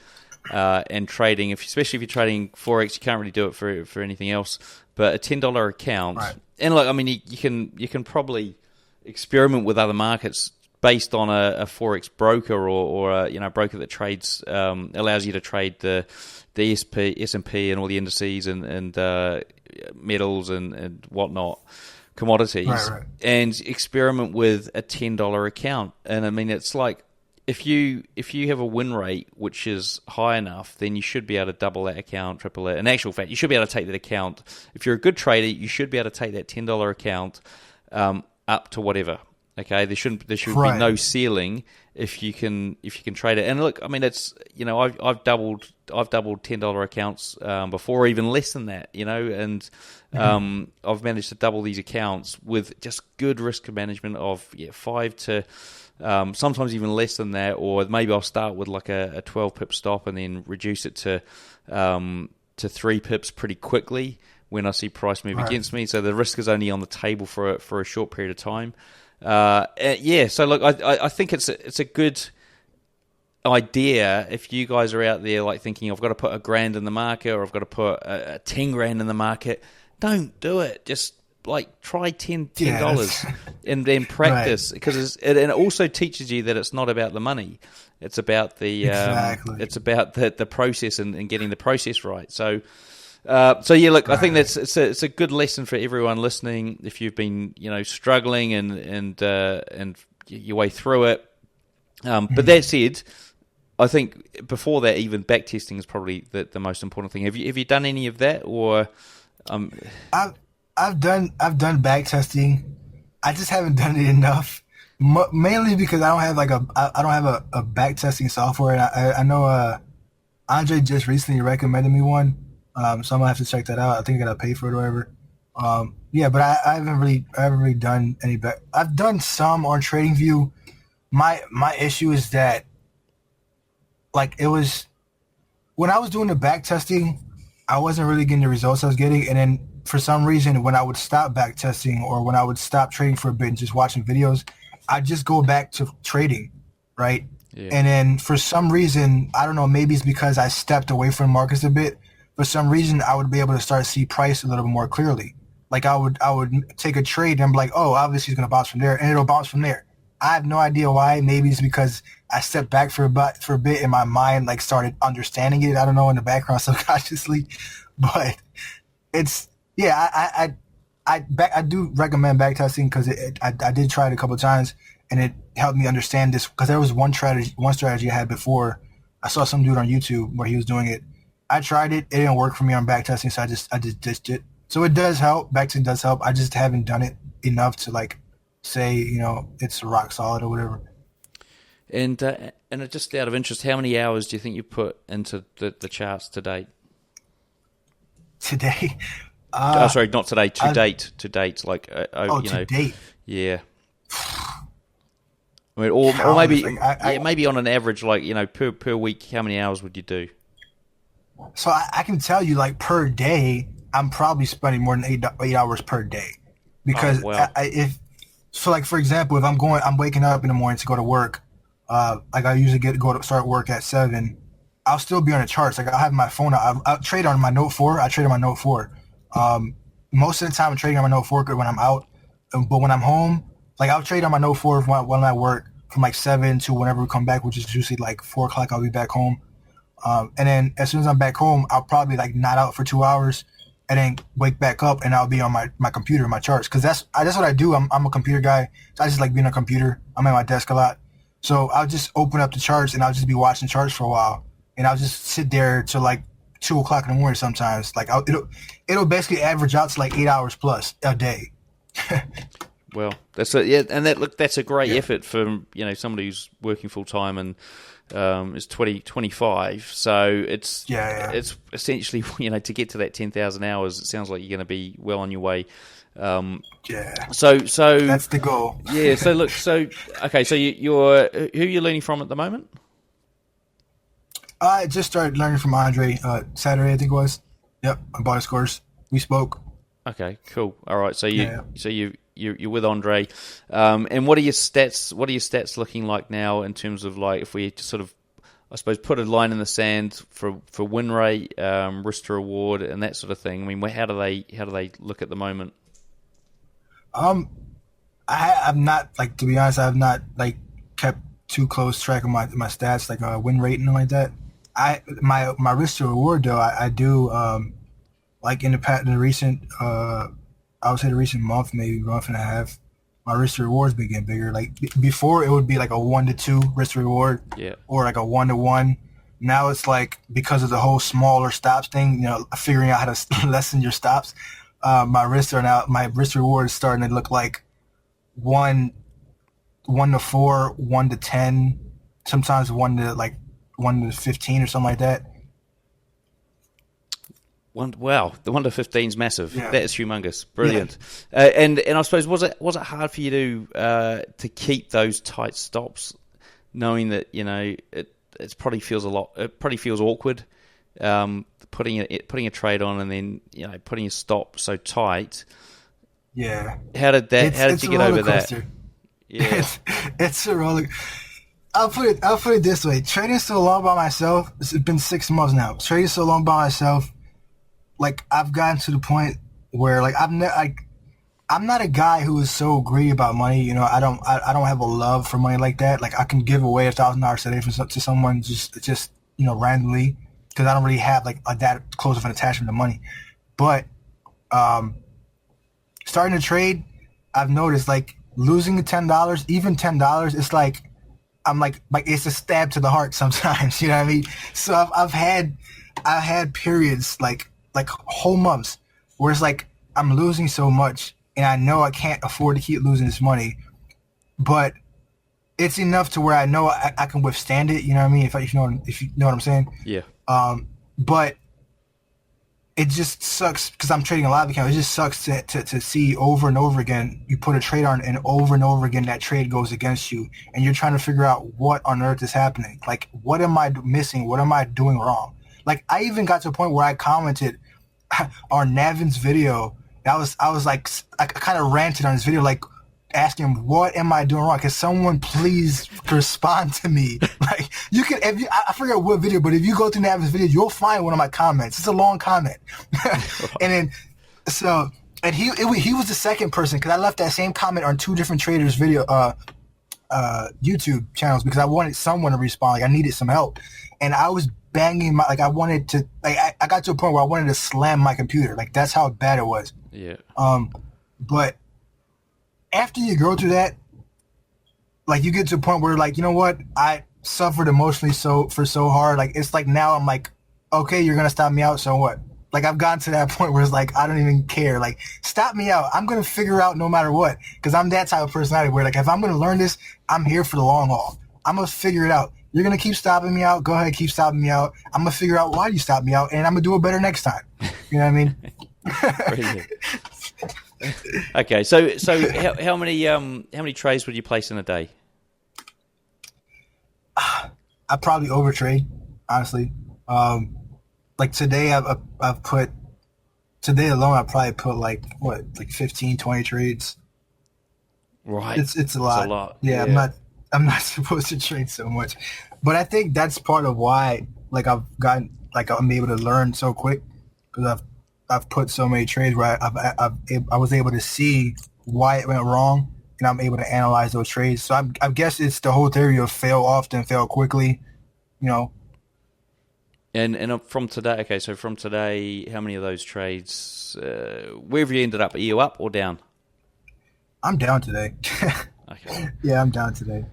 Speaker 1: and trading. Especially if you're trading Forex, you can't really do it for anything else. But a $10 account, right. And like, I mean, you can probably experiment with other markets based on a Forex broker or a broker that trades allows you to trade the S&P and all the indices and metals and whatnot, commodities, right. And experiment with a $10 account. And I mean, it's like if you have a win rate which is high enough, then you should be able to double that account, triple it. In actual fact, you should be able to take that account. If you're a good trader, you should be able to take that $10 account up to whatever. Okay, there should right. be no ceiling if you can trade it. And look, I mean, it's I've doubled $10 accounts before, even less than that. And I've managed to double these accounts with just good risk management of 5 to sometimes even less than that, or maybe I'll start with like a 12 pip stop and then reduce it to 3 pips pretty quickly when I see price move against me. So the risk is only on the table for a short period of time. So look, I think it's a good idea if you guys are out there like thinking I've got to put $1,000 in the market or I've got to put a 10 grand in the market. Don't do it. Just like try $10 and then practice, because it also teaches you that it's not about the money. It's about the it's about the process and getting the process right. So look, I think it's a good lesson for everyone listening. If you've been struggling and your way through it, but that said, I think before that, even back testing is probably the most important thing. Have you done any of that, or?
Speaker 2: I've done back testing. I just haven't done it enough, mainly because I don't have a back testing software. And I know Andre just recently recommended me one. So I'm gonna have to check that out. I think I gotta pay for it or whatever. But I haven't really done any back. I've done some on TradingView. My issue is that, like, it was when I was doing the back testing, I wasn't really getting the results I was getting, and then for some reason, when I would stop back testing or when I would stop trading for a bit and just watching videos, I'd just go back to trading, right? Yeah. And then for some reason, I don't know, maybe it's because I stepped away from markets a bit. For some reason, I would be able to start to see price a little bit more clearly. Like I would take a trade and I'm like, oh, obviously it's going to bounce from there, and it'll bounce from there. I have no idea why. Maybe it's because I stepped back for a bit and my mind like started understanding it. I don't know, in the background subconsciously, but it's I I do recommend back testing because I did try it a couple of times and it helped me understand this because there was one strategy I had before. I saw some dude on YouTube where he was doing it. I tried it. It didn't work for me on back testing, so I just ditched it. So it does help. Back testing does help. I just haven't done it enough to like say, it's rock solid or whatever.
Speaker 1: And just out of interest, how many hours do you think you put into the charts to date?
Speaker 2: Today?
Speaker 1: Sorry, not today. To date. Like,
Speaker 2: to date.
Speaker 1: Yeah. I mean, or maybe maybe on an average, like per week, how many hours would you do?
Speaker 2: So I can tell you, like per day, I'm probably spending more than 8 hours per day, because for example, if I'm waking up in the morning to go to work, like I usually go to start work at 7, I'll still be on the charts. Like I have my phone out. I'll trade on my Note 4. I trade on my Note 4. Most of the time I'm trading on my Note 4 when I'm out, but when I'm home, like I'll trade on my Note 4 when I'm at work from like 7 to whenever we come back, which is usually like 4 o'clock. I'll be back home. And then as soon as I'm back home, I'll probably like not out for 2 hours and then wake back up and I'll be on my computer, my charts. Cause that's what I do. I'm a computer guy. So I just like being on a computer. I'm at my desk a lot. So I'll just open up the charts and I'll just be watching charts for a while. And I'll just sit there till like 2 o'clock in the morning sometimes. Like it'll basically average out to like 8 hours plus a day.
Speaker 1: Well, that's a great effort for somebody who's working full time and is 25. So it's essentially to get to that 10,000 hours. It sounds like you're going to be well on your way. So
Speaker 2: that's the goal.
Speaker 1: Yeah. So look. So okay. So you're who are you learning from at the moment?
Speaker 2: I just started learning from Andre Saturday, I think it was. Yep, I bought his course. We spoke.
Speaker 1: Okay, cool. All right. So you're with Andre, and what are your stats? What are your stats looking like now in terms of like if we just sort of, I suppose, put a line in the sand for win rate, risk to reward, and that sort of thing? I mean, how do they look at the moment?
Speaker 2: I'm not like, to be honest, I've not like kept too close track of my stats, like win rate and like that. My risk to reward though, I do like in the recent I would say the recent month, maybe month and a half, my risk to reward's been getting bigger. Like before, it would be like a 1-2 risk to reward, or like a 1-1. Now it's like, because of the whole smaller stops thing, figuring out how to lessen your stops. My risk to reward is starting to look like 1-4, 1-10, sometimes 1-15 or something like that.
Speaker 1: Wow, the 1-15 is massive.
Speaker 2: Yeah.
Speaker 1: That is humongous, brilliant. Yeah. And I suppose was it hard for you to keep those tight stops, knowing that it probably feels awkward, putting a trade on and then putting a stop so tight.
Speaker 2: Yeah.
Speaker 1: How did you get over that? Yeah.
Speaker 2: It's a roller. I'll put it this way: trading so long by myself. It's been 6 months now. Trading so long by myself. Like I've gotten to the point where like I'm not a guy who is so greedy about money. I don't have a love for money like that. Like I can give away $1,000 today to someone just randomly, because I don't really have like that close of an attachment to money. But starting to trade, I've noticed like losing the $10, even $10, it's like I'm like it's a stab to the heart sometimes. You know what I mean? So I've had periods like whole months where it's like I'm losing so much and I know I can't afford to keep losing this money, but it's enough to where I know I can withstand it. You know what I mean? If you know what I'm saying?
Speaker 1: Yeah.
Speaker 2: But it just sucks because I'm trading a lot of accounts. It just sucks to see over and over again you put a trade on and over again that trade goes against you and you're trying to figure out what on earth is happening. Like, what am I missing? What am I doing wrong? Like, I even got to a point where I commented on Navin's video. I was like, I kind of ranted on his video, like asking him, what am I doing wrong? Can someone please respond to me? Like, you can, I forget what video, but if you go through Navin's video, you'll find one of my comments. It's a long comment. And then, he was the second person, because I left that same comment on 2 different traders' video, YouTube channels, because I wanted someone to respond. Like, I needed some help. And I was banging I got to a point where I wanted to slam my computer. Like, that's how bad it was.
Speaker 1: Yeah.
Speaker 2: But after you go through that, like you get to a point where like, you know what? I suffered emotionally so hard. Like it's like now I'm like, okay, you're gonna stop me out, so what? Like I've gotten to that point where it's like I don't even care. Like stop me out. I'm gonna figure out no matter what, because I'm that type of personality where like if I'm gonna learn this, I'm here for the long haul. I'm gonna figure it out. You're gonna keep stopping me out. Go ahead, keep stopping me out. I'm gonna figure out why you stopped me out, and I'm gonna do it better next time. You know what I mean?
Speaker 1: Brilliant. Okay, so how many trades would you place in a day?
Speaker 2: I probably overtrade, honestly. Like today, I've put today alone. I probably put like 15, 20 trades.
Speaker 1: Right,
Speaker 2: it's a lot.
Speaker 1: It's a lot.
Speaker 2: Yeah, I'm not supposed to trade so much, but I think that's part of why like I'm able to learn so quick, because I've put so many trades where I was able to see why it went wrong, and I'm able to analyze those trades. So I guess it's the whole theory of fail often, fail quickly, you know.
Speaker 1: And from today, okay, so from today, how many of those trades, where have you ended up? Are you up or down?
Speaker 2: I'm down today.
Speaker 1: Okay.
Speaker 2: Yeah, I'm down today.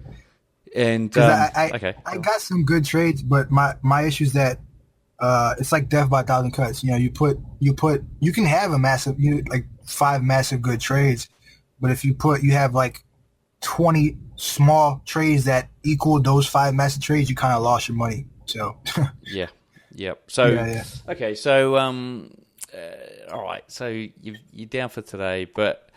Speaker 1: And
Speaker 2: I got some good trades, but my issue is that it's like death by a thousand cuts. You know, you can have like 5 massive good trades, but if you have like 20 small trades that equal those 5 massive trades, you kind of lost your money. So
Speaker 1: yeah. So
Speaker 2: yeah.
Speaker 1: Okay, so all right, so you're down for today, but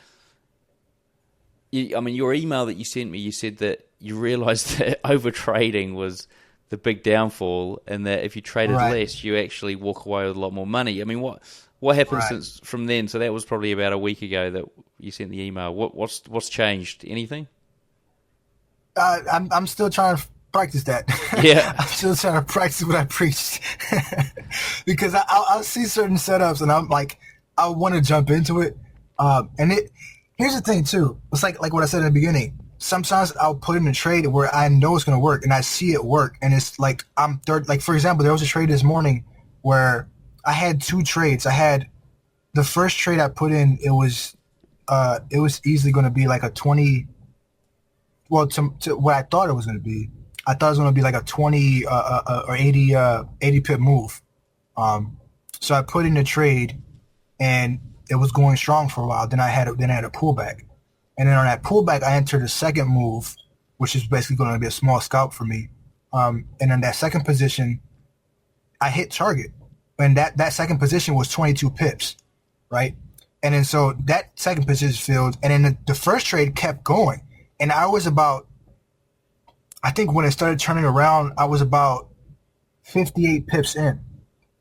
Speaker 1: your email that you sent me, you said that you realized that over trading was the big downfall, and that if you traded less, you actually walk away with a lot more money. I mean, what happened since from then? So that was probably about a week ago that you sent the email. What's changed? Anything?
Speaker 2: I'm still trying to practice that.
Speaker 1: Yeah.
Speaker 2: I'm still trying to practice what I preached. Because I'll see certain setups and I'm like, I want to jump into it. Here's the thing too. It's like what I said in the beginning. Sometimes I'll put in a trade where I know it's going to work and I see it work. And it's like, like for example, there was a trade this morning where I had 2 trades. I had the first trade I put in, it was easily going to be like a 20, well, to what I thought it was going to be. I thought it was going to be like a 20 or 80 pip move. So I put in a trade, and it was going strong for a while. Then I had a pullback, and then on that pullback, I entered a second move, which is basically going to be a small scalp for me. And in that second position, I hit target, and that second position was 22 pips, right? And then so that second position filled, and then the first trade kept going, and I was about. I think when it started turning around, I was about 58 pips in,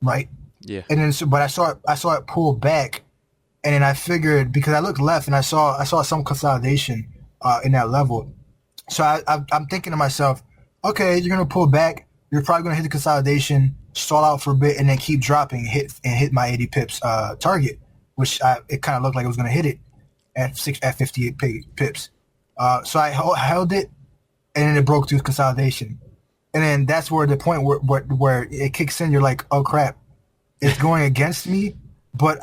Speaker 2: right?
Speaker 1: Yeah. And
Speaker 2: then but I saw it pull back, and then I figured, because I looked left and I saw some consolidation in that level. So I'm thinking to myself, okay, you're gonna pull back. You're probably gonna hit the consolidation, stall out for a bit, and then keep dropping, hit my 80 pips target, which it kind of looked like it was gonna hit it at 58 pips. So I held it. And then it broke through consolidation. And then that's where the point where it kicks in. You're like, oh, crap. It's going against me, but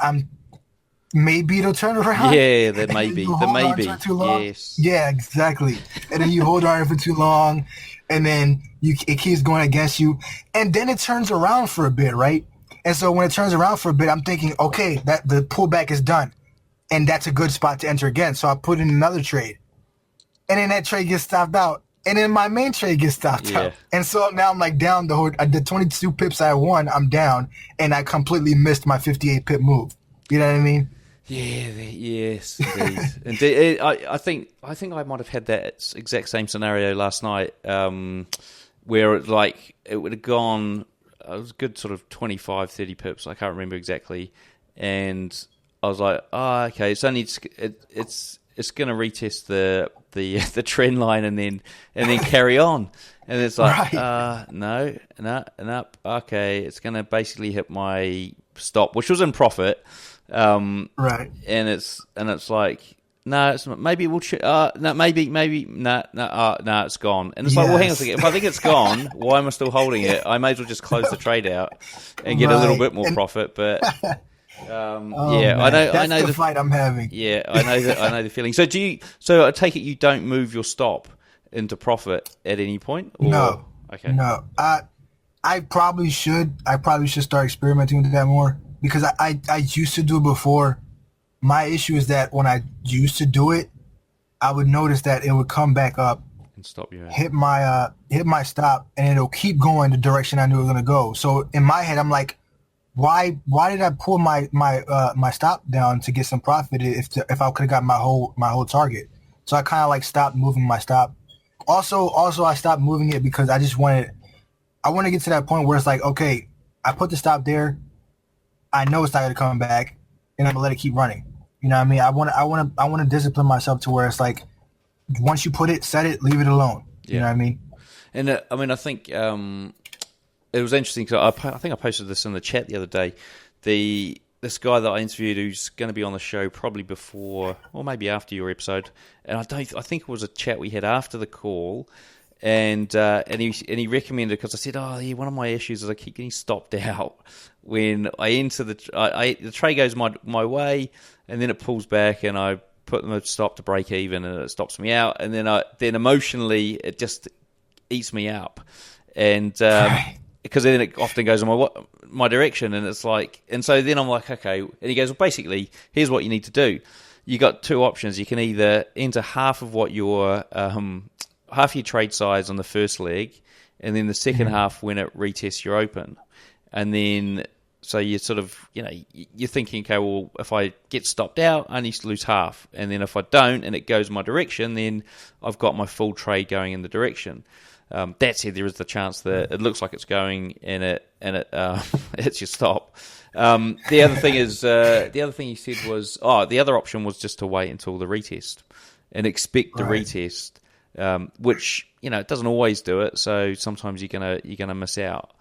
Speaker 2: maybe it'll turn around.
Speaker 1: Yeah, that may be. Yes.
Speaker 2: Yeah, exactly. And then you hold on for too long, and then it keeps going against you. And then it turns around for a bit, right? And so when it turns around for a bit, I'm thinking, okay, that the pullback is done. And that's a good spot to enter again. So I put in another trade. And then that trade gets stopped out. And then my main trade gets stopped out. And so now I'm like down the 22 pips I won, I'm down, and I completely missed my 58 pip move. You know what I mean?
Speaker 1: Yeah, yes, indeed. Indeed. I think I might have had that exact same scenario last night, where it would have gone, it was a good sort of 25, 30 pips, I can't remember exactly, and I was like, oh, okay, it's only it's going to retest the trend line and then carry on, and it's like no, okay, it's going to basically hit my stop, which was in profit,
Speaker 2: right,
Speaker 1: and it's like no, it's maybe we'll no, maybe no, it's gone, and it's like, well, hang on a second, if I think it's gone, why am I still holding it? I may as well just close the trade out and get a little bit more profit, but Yeah,
Speaker 2: man.
Speaker 1: I
Speaker 2: That's
Speaker 1: know
Speaker 2: the fight I'm having.
Speaker 1: Yeah, I know the feeling. So So I take it you don't move your stop into profit at any point? Or?
Speaker 2: No.
Speaker 1: Okay.
Speaker 2: No. I probably should. I probably should start experimenting with that more because I used to do it before. My issue is that when I used to do it, I would notice that it would come back up
Speaker 1: And stop you.
Speaker 2: hit my stop, and it'll keep going the direction I knew it was gonna go. So in my head, I'm like, why did I pull my stop down to get some profit if I could have got my whole target? So I kind of like stopped moving my stop. Also I stopped moving it because I want to get to that point where it's like, okay, I put the stop there, I know it's not gonna come back, and I'm gonna let it keep running. You know what I mean? I want to discipline myself to where it's like, once you put it, set it, leave it alone. You know what I mean?
Speaker 1: And I think it was interesting because I think I posted this in the chat the other day. This guy that I interviewed who's going to be on the show probably before or maybe after your episode, and I think it was a chat we had after the call, and he recommended, because I said, one of my issues is I keep getting stopped out when I enter the trade goes my way, and then it pulls back, and I put the stop to break even, and it stops me out, and then emotionally it just eats me up, and because then it often goes in my direction, and it's like, and so then I'm like, okay, and he goes, well, basically, here's what you need to do. You got two options. You can either enter half of what your half your trade size on the first leg, and then the second half when it retests your open, and then so you sort of, you're thinking, okay, well, if I get stopped out, I need to lose half, and then if I don't and it goes my direction, then I've got my full trade going in the direction. That said, there is the chance that it looks like it's going and it hits your stop. The other thing is the other thing he said was the other option was just to wait until the retest and expect the retest, which it doesn't always do it. So sometimes you're gonna miss out.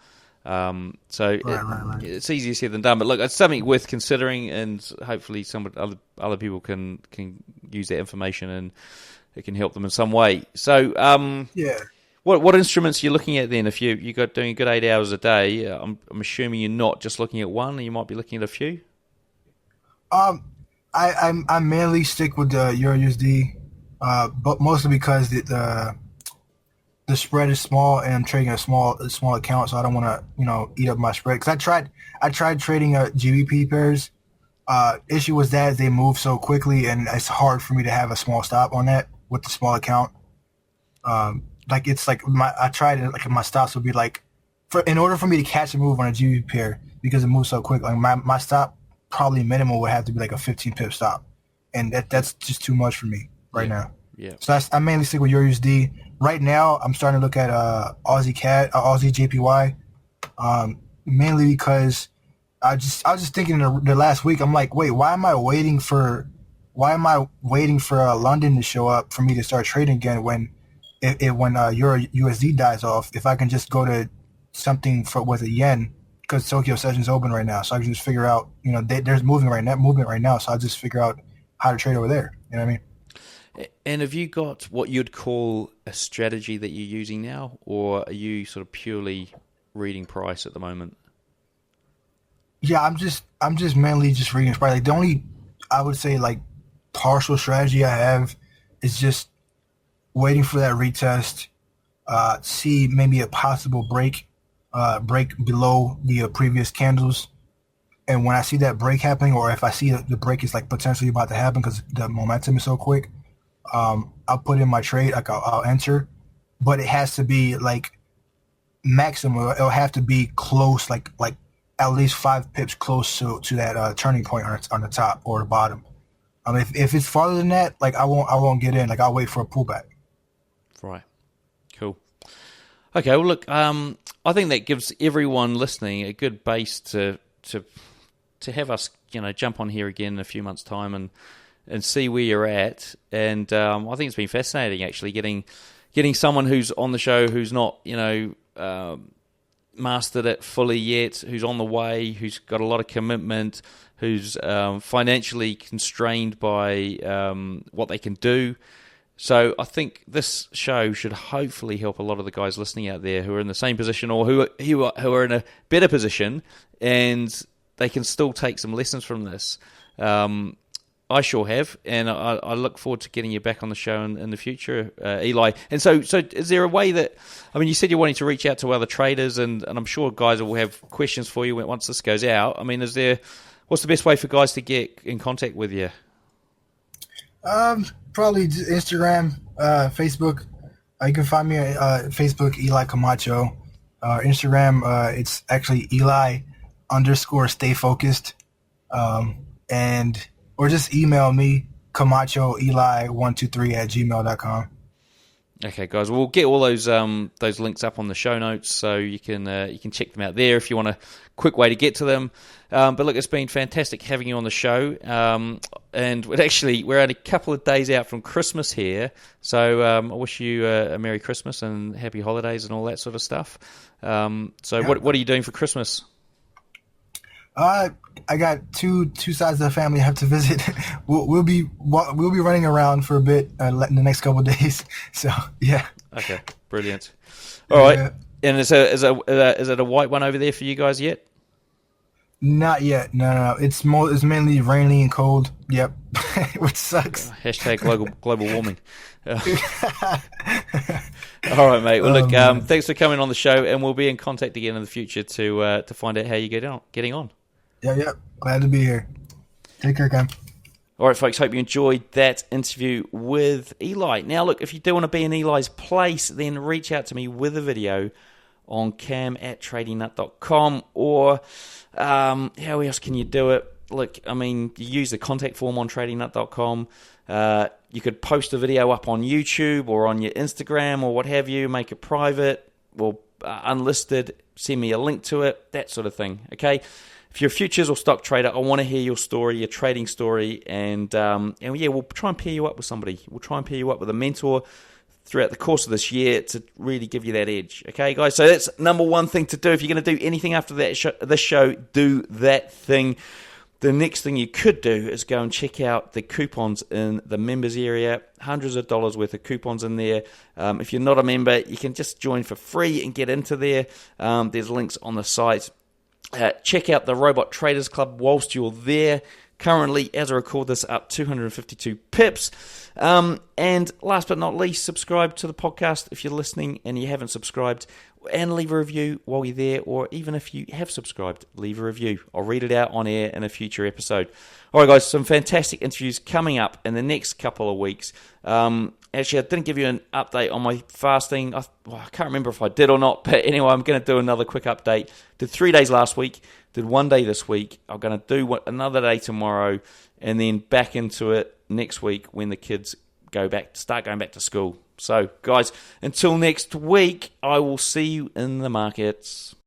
Speaker 1: It's easier said than done. But look, it's something worth considering, and hopefully some other people can use that information and it can help them in some way. So What instruments are you looking at then? If you got doing a good 8 hours a day, I'm assuming you're not just looking at one. You might be looking at a few.
Speaker 2: I mainly stick with the EURUSD, but mostly because the spread is small and I'm trading a small account, so I don't want to eat up my spread. Because I tried trading GBP pairs. Issue was that they move so quickly, and it's hard for me to have a small stop on that with the small account. I tried it, like my stops would be like, in order for me to catch a move on a GBP pair, because it moves so quick, like my stop probably minimal would have to be like a 15 pip stop, and that's just too much for me right now.
Speaker 1: Yeah. So
Speaker 2: I mainly stick with EURUSD. Right now, I'm starting to look at Aussie CAD, Aussie JPY, mainly because I was just thinking the last week, I'm like, wait, why am I waiting for London to show up for me to start trading again when Euro USD dies off? If I can just go to something with a yen, because Tokyo session's open right now, so I can just figure out, there's movement right now, so I'll just figure out how to trade over there. You know what I mean?
Speaker 1: And have you got what you'd call a strategy that you're using now, or are you sort of purely reading price at the moment?
Speaker 2: Yeah, I'm just mainly just reading price. Like the only, I would say, like partial strategy I have is just waiting for that retest, see maybe a possible break below the previous candles, and when I see that break happening, or if I see the break is like potentially about to happen because the momentum is so quick, I'll put in my trade. Like I'll enter, but it has to be like maximum. It'll have to be close, like at least 5 pips close to that turning point on the top or the bottom. If it's farther than that, like I won't get in. Like I'll wait for a pullback.
Speaker 1: Right. Cool. Okay. Well, look. I think that gives everyone listening a good base to have us, jump on here again in a few months' time and see where you're at. And I think it's been fascinating actually getting someone who's on the show who's not mastered it fully yet, who's on the way, who's got a lot of commitment, who's financially constrained by what they can do. So I think this show should hopefully help a lot of the guys listening out there who are in the same position or who are in a better position, and they can still take some lessons from this. I sure have, and I look forward to getting you back on the show in the future, Eli. And so is there a way that, I mean, you said you're wanting to reach out to other traders, and I'm sure guys will have questions for you once this goes out. I mean, what's the best way for guys to get in contact with you?
Speaker 2: Probably Instagram, Facebook. You can find me on Facebook, Eli Camacho. Instagram, it's actually Eli_stay focused. Or just email me, CamachoEli123@gmail.com.
Speaker 1: Okay, guys, we'll get all those links up on the show notes, so you can check them out there if you want a quick way to get to them. But look, it's been fantastic having you on the show, and we're only a couple of days out from Christmas here, so I wish you a Merry Christmas and Happy Holidays and all that sort of stuff. What are you doing for Christmas?
Speaker 2: I got two sides of the family I have to visit. We'll be running around for a bit in the next couple of days. So yeah.
Speaker 1: Okay, brilliant. All right, and is it a white one over there for you guys yet?
Speaker 2: Not yet. No. It's mainly rainy and cold. Yep, which sucks.
Speaker 1: Hashtag global warming. All right, mate. Well, look, thanks for coming on the show, and we'll be in contact again in the future to find out how you're getting on.
Speaker 2: Yeah. Glad to be here. Take care, Cam.
Speaker 1: All right, folks, hope you enjoyed that interview with Eli. Now, look, if you do want to be in Eli's place, then reach out to me with a video on cam@tradingnut.com, or how else can you do it? Look, I mean, you use the contact form on tradingnut.com. You could post a video up on YouTube or on your Instagram or what have you, make it private or unlisted, send me a link to it, that sort of thing, okay? If you're a futures or stock trader, I want to hear your story, your trading story, and we'll try and pair you up with somebody. We'll try and pair you up with a mentor throughout the course of this year to really give you that edge. Okay, guys? So that's number one thing to do. If you're going to do anything after this show, do that thing. The next thing you could do is go and check out the coupons in the members area. Hundreds of dollars worth of coupons in there. If you're not a member, you can just join for free and get into there. There's links on the site. Check out the Robot Traders Club whilst you're there. Currently, as I record this, up 252 pips. And last but not least, subscribe to the podcast if you're listening and you haven't subscribed, and leave a review while you're there, or even if you have subscribed, leave a review. I'll read it out on air in a future episode. All right, guys, some fantastic interviews coming up in the next couple of weeks. Actually, I didn't give you an update on my fasting. I can't remember if I did or not, but anyway, I'm going to do another quick update. Did 3 days last week, did 1 day this week. I'm going to do another day tomorrow, and then back into it next week when the kids start going back to school. So, guys, until next week, I will see you in the markets.